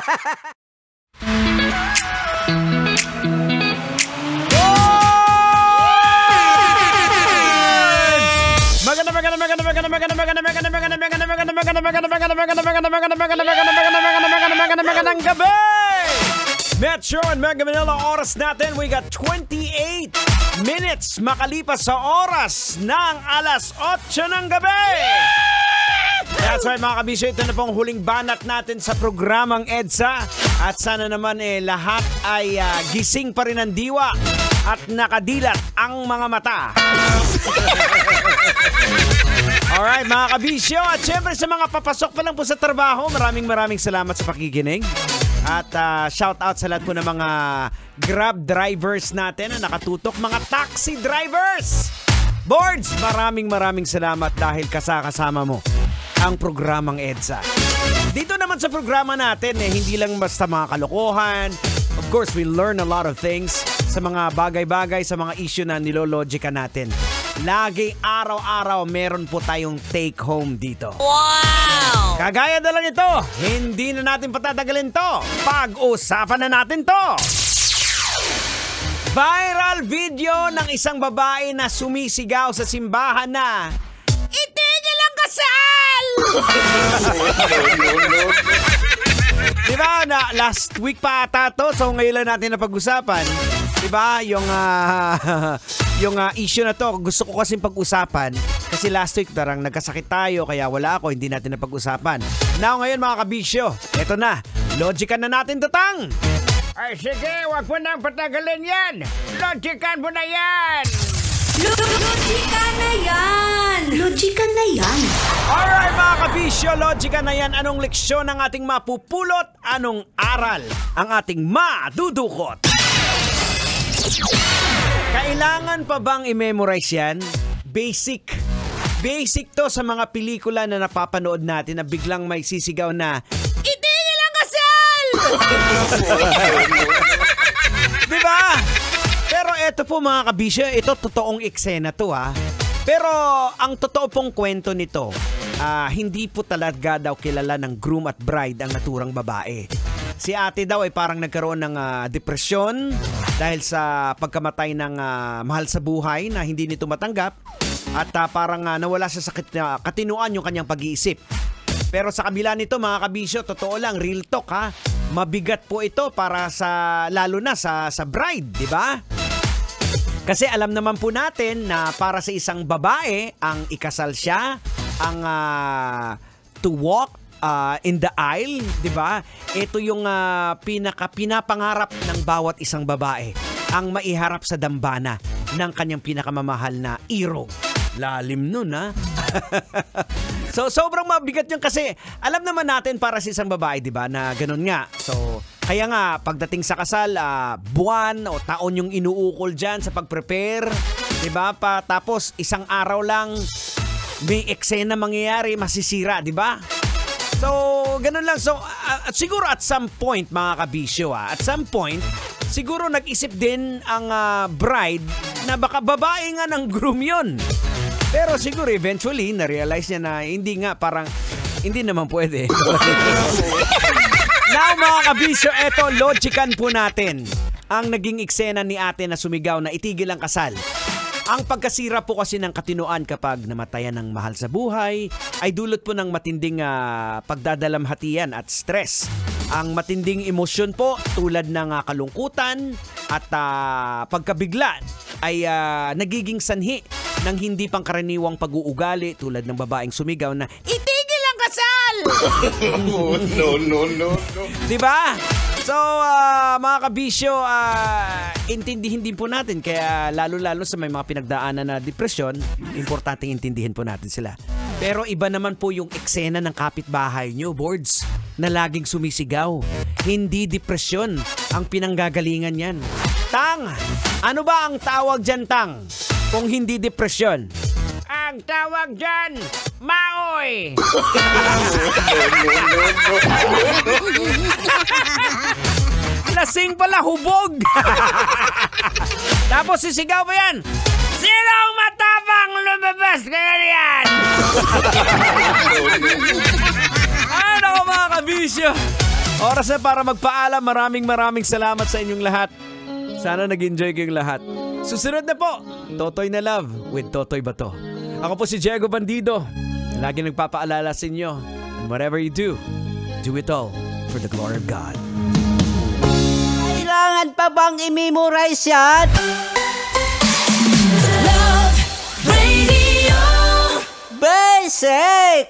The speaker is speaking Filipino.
Magandang gabi! Metro and Mega Manila, oras natin, we got 28 minutes makalipas sa oras ng alas 8 ng gabi! That's right mga kabisyo, ito na pong huling banat natin sa programang EDSA. At sana naman lahat ay gising pa rin ang diwa at nakadilat ang mga mata. Alright mga kabisyo, at syempre sa mga papasok pa lang po sa trabaho, maraming salamat sa pakikinig. At shout out sa lahat po ng mga Grab drivers natin na nakatutok, mga taxi drivers. Boards, maraming salamat dahil kasama mo ang programang EDSA. Dito naman sa programa natin, hindi lang basta mga kalokohan. Of course, we learn a lot of things sa mga bagay-bagay, sa mga issue na nilologika natin. Lagi, araw-araw, meron po tayong take home dito. Wow! Kagaya na lang ito, hindi na natin patatagalin to. Pag-usapan na natin to. Viral video ng isang babae na sumisigaw sa simbahan na itigil ang kasal! Diba, last week pa ata to, so ngayon lang natin na pag-usapan. Diba, yung issue na to, gusto ko kasing pag-usapan kasi last week darang nagkasakit tayo kaya wala ako, hindi natin na pag-usapan. Now ngayon mga kabisyo, eto na, logican na natin to, Tang! Ay sige, wag mo nang patagalin yan! Logican mo na yan! Logican na yan! Logican na yan! Alright mga kabisyo, logican na yan. Anong leksyon ang ating mapupulot? Anong aral ang ating madudukot? Kailangan pa bang i-memorize yan? Basic. Basic to sa mga pelikula na napapanood natin na biglang may sisigaw na itigil ang kasal! Diba? Pero eto po mga kabisyo, ito totoong eksena to ha. Pero ang totoo pong kwento nito, hindi po talaga daw kilala ng groom at bride ang naturang babae. Si ate daw ay parang nagkaroon ng depresyon dahil sa pagkamatay ng mahal sa buhay na hindi nito matanggap at parang nawala siya sa katinuan yung kanyang pag-iisip. Pero sa kabila nito mga kabisyo, totoo lang, real talk ha, mabigat po ito para sa, lalo na sa bride, di ba? Kasi alam naman po natin na para sa isang babae, ang ikasal siya, ang to walk in the aisle, di ba? Ito yung pinapangarap ng bawat isang babae, ang maiharap sa dambana ng kanyang pinakamamahal na iro. Lalim nun, ha? So, sobrang mabigat yun kasi alam naman natin para sa isang babae, di ba, na ganun nga. So, kaya nga, pagdating sa kasal, buwan o taon yung inuukol dyan sa pag-prepare, di ba? Tapos, isang araw lang, may eksena mangyayari, masisira, di ba? So, ganun lang. So, siguro at some point, mga kabisyo, at some point, siguro nag-isip din ang bride na baka babae nga ng groom yun. Pero siguro eventually, na-realize niya na hindi nga, parang, hindi naman pwede. Now, mga kabisyo, eto, logican po natin ang naging eksena ni ate na sumigaw na itigil ang kasal. Ang pagkasira po kasi ng katinuan kapag namatayan ng mahal sa buhay ay dulot po ng matinding pagdadalamhatian at stress. Ang matinding emosyon po tulad ng kalungkutan at pagkabigla ay nagiging sanhi ng hindi pangkaraniwang pag-uugali tulad ng babaeng sumigaw na itigil ang kasal! No. Diba? So, mga kabisyo, intindihin din po natin. Kaya lalo-lalo sa may mga pinagdaanan na depresyon, importanteng intindihin po natin sila. Pero iba naman po yung eksena ng kapitbahay nyo, boards, na laging sumisigaw. Hindi depresyon ang pinanggagalingan yan. Tang, ano ba ang tawag dyan, Tang? Kung hindi depresyon? Ang tawag dyan, maoy! Lasing pala, hubog! Tapos sisigaw pa yan, sinong matapang lumabas kaya yan? Ano ka mga kabisyo? Oras na para magpaalam. Maraming salamat sa inyong lahat. Sana nag-enjoy kayong lahat. Susunod na po, Totoy na Love with Totoy Bato. Ako po si Diego Bandido. Lagi nagpapaalala sa inyo. And whatever you do it all for the glory of God. Kailangan pa bang i-memorize yan? Love Radio. Basic!